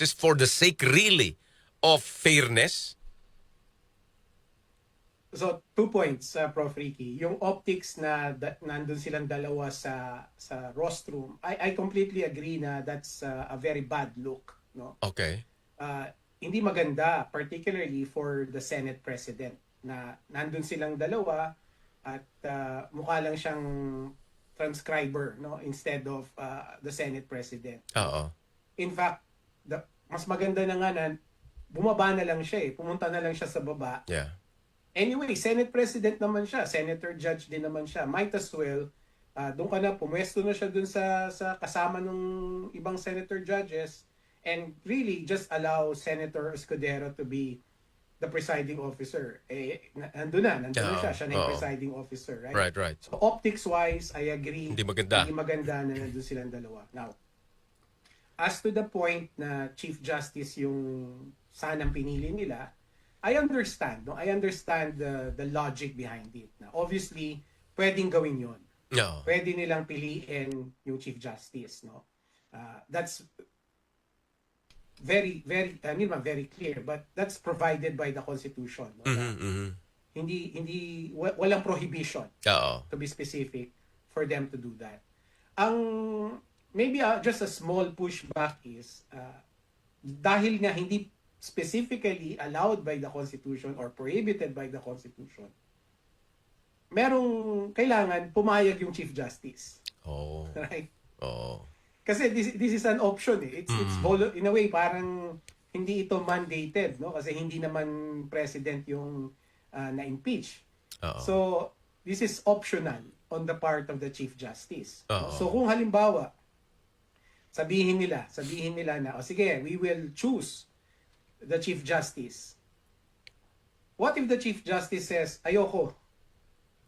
is for the sake really of fairness? So, 2 points, Prof. Ricky. Yung optics na nandun silang dalawa sa rostrum, I completely agree na that's a very bad look. No? Okay. Hindi maganda, particularly for the Senate President, na nandun silang dalawa at mukha lang siyang transcriber, no, instead of the Senate President. Oo. In fact, mas maganda na nga na bumaba na lang siya pumunta na lang siya sa baba. Yeah. Anyway, Senate President naman siya, Senator Judge din naman siya. Might as well, doon ka na, pumwesto na siya doon sa kasama ng ibang Senator Judges and really just allow Senator Escudero to be the presiding officer. Nandun na siya. Siya na yung presiding officer, right? Right. So optics-wise, I agree. Hindi maganda. Hindi maganda na nandun silang dalawa. Now, as to the point na Chief Justice yung sanang pinili nila, I understand, no? I understand the logic behind it. Na obviously, pwedeng gawin 'yon. No. Pwede nilang piliin yung Chief Justice, no? That's very very clear, but that's provided by the Constitution. No? Hindi walang prohibition. Oo. To be specific for them to do that. Maybe just a small pushback is dahil nga hindi specifically allowed by the Constitution or prohibited by the Constitution, merong kailangan pumayag yung Chief Justice. Oh. Right? Oh. Kasi this is an option It's in a way parang hindi ito mandated, no? Kasi hindi naman president yung na-impeach. So this is optional on the part of the Chief Justice. So kung halimbawa sabihin nila na sige, we will choose the Chief Justice. What if the Chief Justice says, ayoko?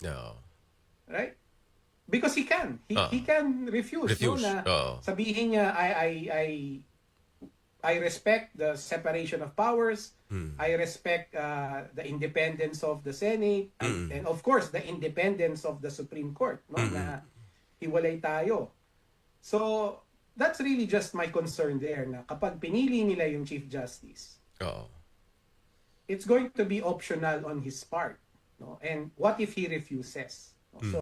No. Right? Because he can. He can refuse. No, na sabihin niya, I respect the separation of powers. I respect the independence of the Senate. And of course, the independence of the Supreme Court. No, na hiwalay tayo. So, that's really just my concern there na kapag pinili nila yung Chief Justice, it's going to be optional on his part. No? And what if he refuses? No? So